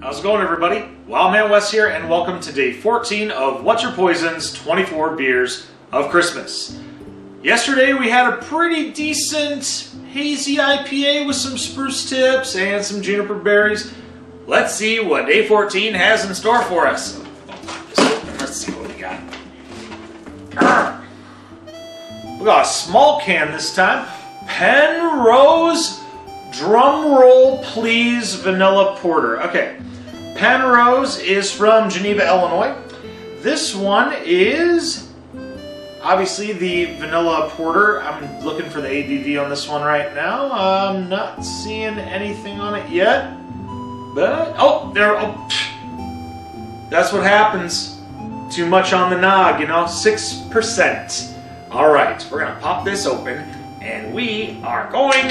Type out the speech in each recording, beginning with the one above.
How's it going, everybody? Wildman Wes here, and welcome to day 14 of What's Your Poison's 24 Beers of Christmas. Yesterday we had a pretty decent hazy IPA with some spruce tips and some juniper berries. Let's see what day 14 has in store for us. Let's see what we got. We got a small can this time. Penrose, drum roll please, vanilla porter. Okay. Penrose is from Geneva, Illinois. This one is obviously the vanilla porter. I'm looking for the ABV on this one right now. I'm not seeing anything on it yet. But, that's what happens. Too much on the nog, 6%. Alright, we're going to pop this open and we are going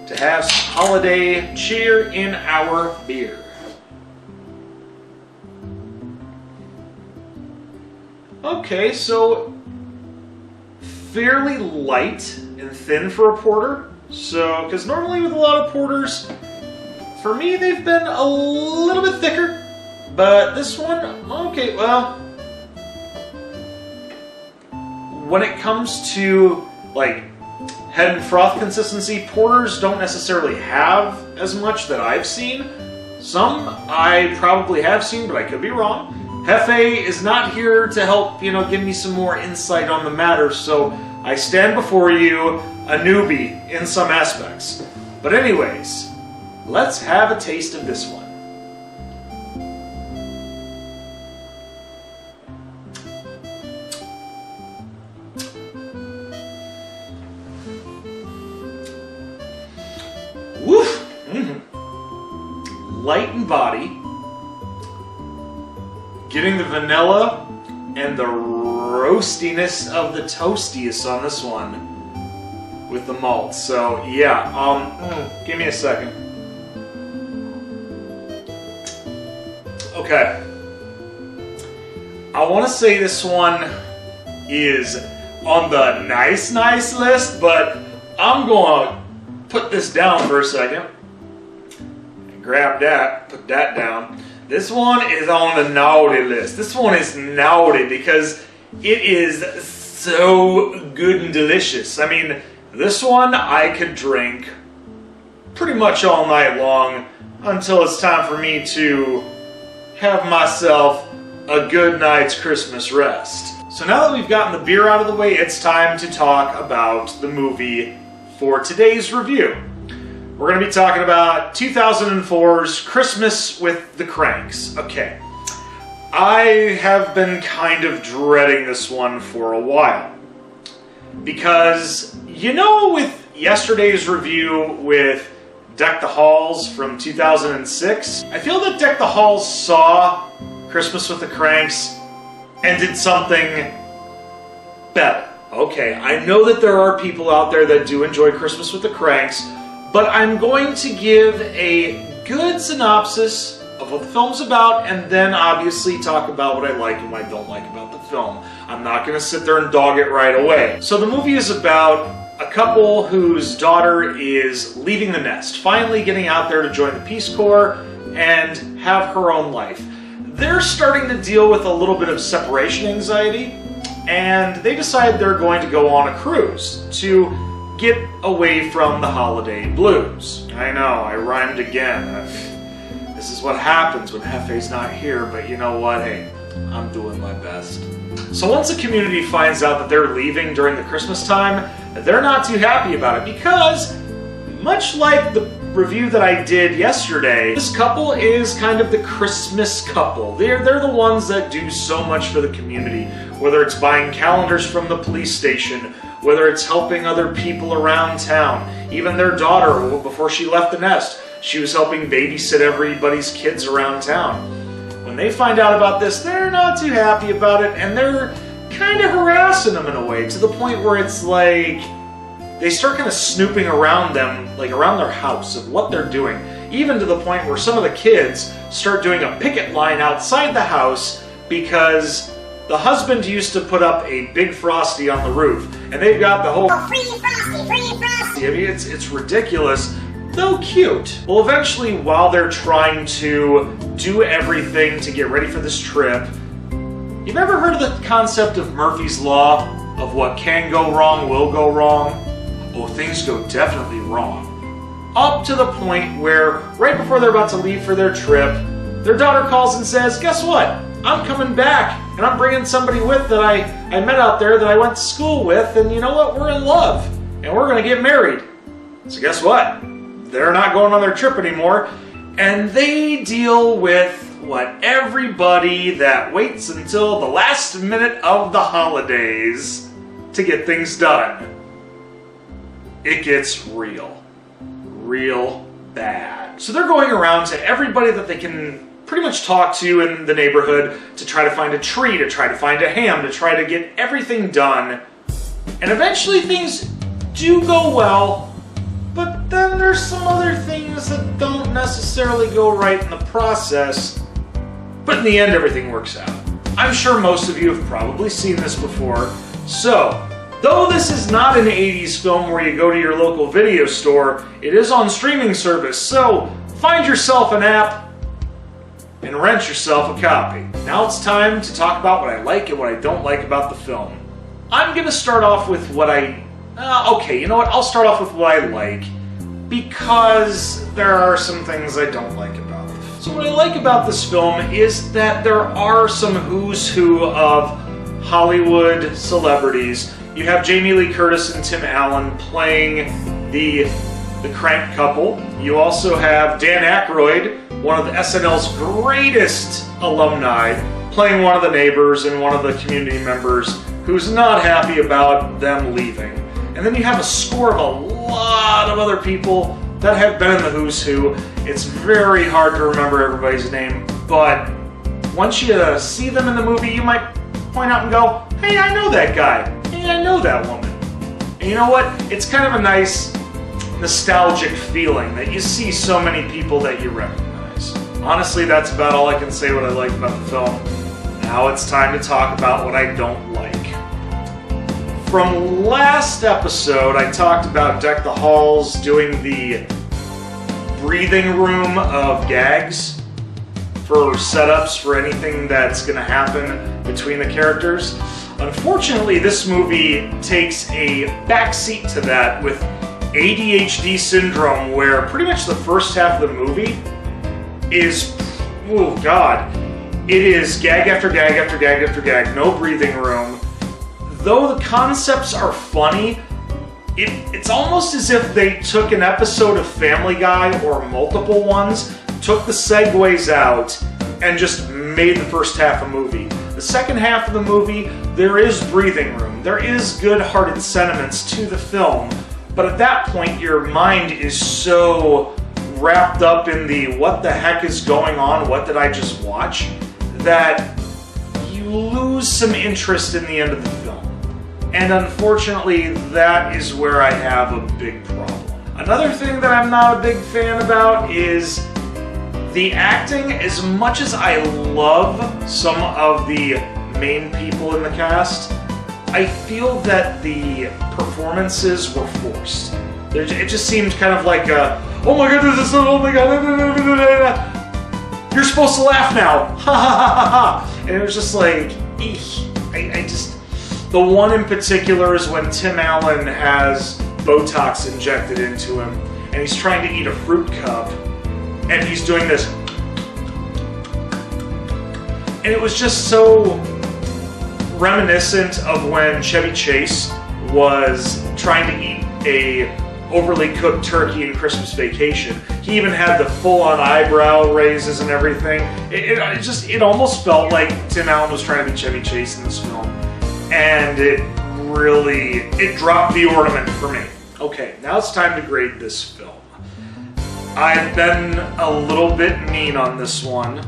to have some holiday cheer in our beer. Okay, so fairly light and thin for a porter. So, because normally with a lot of porters, for me they've been a little bit thicker. But this one, okay, well, when it comes to like head and froth consistency, porters don't necessarily have as much that I've seen. Some I probably have seen, but I could be wrong. Hefe is not here to help, give me some more insight on the matter, so I stand before you, a newbie in some aspects. But anyways, let's have a taste of this one. Woof! Light in body. Getting the vanilla and the roastiness of the toastiness on this one with the malt. So yeah, give me a second. Okay. I want to say this one is on the nice list, but I'm going to put this down for a second. Grab that, put that down. This one is on the naughty list. This one is naughty because it is so good and delicious. I mean, this one I could drink pretty much all night long until it's time for me to have myself a good night's Christmas rest. So now that we've gotten the beer out of the way, it's time to talk about the movie for today's review. We're going to be talking about 2004's Christmas with the Kranks. Okay, I have been kind of dreading this one for a while. Because, with yesterday's review with Deck the Halls from 2006, I feel that Deck the Halls saw Christmas with the Kranks and did something better. Okay, I know that there are people out there that do enjoy Christmas with the Kranks, but I'm going to give a good synopsis of what the film's about, and then obviously talk about what I like and what I don't like about the film. I'm not going to sit there and dog it right away. So the movie is about a couple whose daughter is leaving the nest, finally getting out there to join the Peace Corps and have her own life. They're starting to deal with a little bit of separation anxiety, and they decide they're going to go on a cruise to get away from the holiday blues. I know, I rhymed again. This is what happens when Hefe's not here, but you know what? Hey, I'm doing my best. So once the community finds out that they're leaving during the Christmas time, they're not too happy about it because, much like the review that I did yesterday, this couple is kind of the Christmas couple. They're the ones that do so much for the community, whether it's buying calendars from the police station, whether it's helping other people around town. Even their daughter, before she left the nest, she was helping babysit everybody's kids around town. When they find out about this, they're not too happy about it, and they're kind of harassing them in a way, to the point where it's like they start kind of snooping around them, like around their house, of what they're doing. Even to the point where some of the kids start doing a picket line outside the house because the husband used to put up a big Frosty on the roof, and they've got the whole free Frosty, free Frosty. I mean, it's ridiculous, though cute. Well, eventually, while they're trying to do everything to get ready for this trip, you've ever heard of the concept of Murphy's Law? Of what can go wrong will go wrong? Oh, things go definitely wrong. Up to the point where, right before they're about to leave for their trip, their daughter calls and says, guess what? I'm coming back, and I'm bringing somebody with that I met out there that I went to school with, and you know what? We're in love, and we're going to get married. So guess what? They're not going on their trip anymore, and they deal with what everybody that waits until the last minute of the holidays to get things done. It gets real bad. So they're going around to everybody that they can pretty much talk to in the neighborhood to try to find a tree, to try to find a ham, to try to get everything done. And eventually things do go well, but then there's some other things that don't necessarily go right in the process. But in the end, everything works out. I'm sure most of you have probably seen this before. So, though this is not an 80s film where you go to your local video store, it is on streaming service. So, find yourself an app and rent yourself a copy. Now it's time to talk about what I like and what I don't like about the film. I'm going to start off with what okay, you know what? I'll start off with what I like, because there are some things I don't like about it. So what I like about this film is that there are some who's who of Hollywood celebrities. You have Jamie Lee Curtis and Tim Allen playing the crank couple. You also have Dan Aykroyd, one of the SNL's greatest alumni, playing one of the neighbors and one of the community members who's not happy about them leaving. And then you have a score of a lot of other people that have been in the who's who. It's very hard to remember everybody's name, but once you see them in the movie, you might point out and go, hey, I know that guy. Hey, I know that woman. And you know what? It's kind of a nice nostalgic feeling that you see so many people that you recognize. Honestly, that's about all I can say what I like about the film. Now it's time to talk about what I don't like. From last episode, I talked about Deck the Halls doing the breathing room of gags for setups for anything that's going to happen between the characters. Unfortunately, this movie takes a backseat to that with ADHD syndrome, where pretty much the first half of the movie is, oh god, it is gag after gag after gag after gag, no breathing room. Though the concepts are funny, it's almost as if they took an episode of Family Guy, or multiple ones, took the segues out, and just made the first half a movie. The second half of the movie, there is breathing room. There is good-hearted sentiments to the film, but at that point, your mind is so wrapped up in the what the heck is going on, what did I just watch, that you lose some interest in the end of the film. And unfortunately, that is where I have a big problem. Another thing that I'm not a big fan about is the acting. As much as I love some of the main people in the cast, I feel that the performances were forced. It just seemed kind of like, oh my goodness, oh my god, you're supposed to laugh now, ha ha ha ha. And it was just like, eek. The one in particular is when Tim Allen has Botox injected into him, and he's trying to eat a fruit cup, and he's doing this, and it was just so reminiscent of when Chevy Chase was trying to eat a overly cooked turkey in Christmas Vacation. He even had the full-on eyebrow raises and everything. It almost felt like Tim Allen was trying to be Chevy Chase in this film. And it dropped the ornament for me. Okay, now it's time to grade this film. I've been a little bit mean on this one,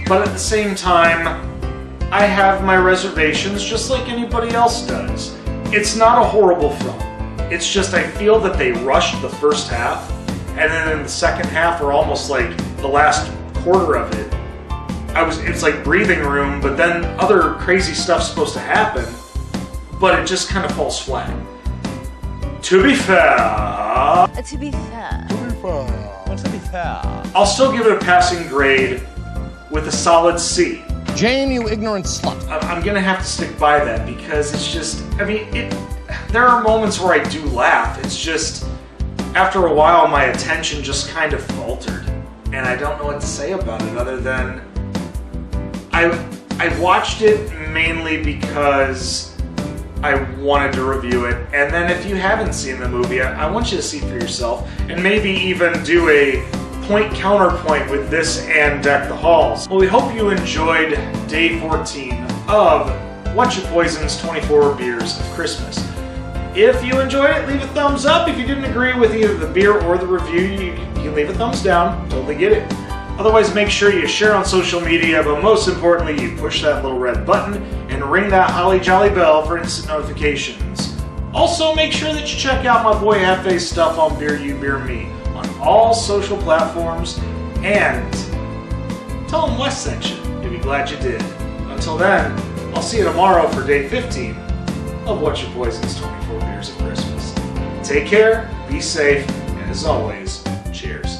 but at the same time, I have my reservations just like anybody else does. It's not a horrible film. It's just I feel that they rushed the first half, and then in the second half, or almost like the last quarter of it, it's like breathing room, but then other crazy stuff's supposed to happen, but it just kind of falls flat. To be fair, Well, to be fair... I'll still give it a passing grade with a solid C. Jane, you ignorant slut. I'm gonna have to stick by that because it's just, I mean, there are moments where I do laugh. It's just, after a while, my attention just kind of faltered. And I don't know what to say about it other than I watched it mainly because I wanted to review it. And then if you haven't seen the movie, I want you to see for yourself and maybe even do a point counterpoint with this and Deck the Halls. Well, we hope you enjoyed day 14 of What's Your Poison's 24 Beers of Christmas. If you enjoyed it, leave a thumbs up. If you didn't agree with either the beer or the review, you can leave a thumbs down. Totally get it. Otherwise, make sure you share on social media, but most importantly, you push that little red button and ring that holly jolly bell for instant notifications. Also, make sure that you check out my boy Half-Face stuff on Beer You, Beer Me on all social platforms, and tell him West sent you. You'll be glad you did. Until then, I'll see you tomorrow for day 15 of What's Your Poison's 24 Beers of Christmas. Take care, be safe, and as always, cheers.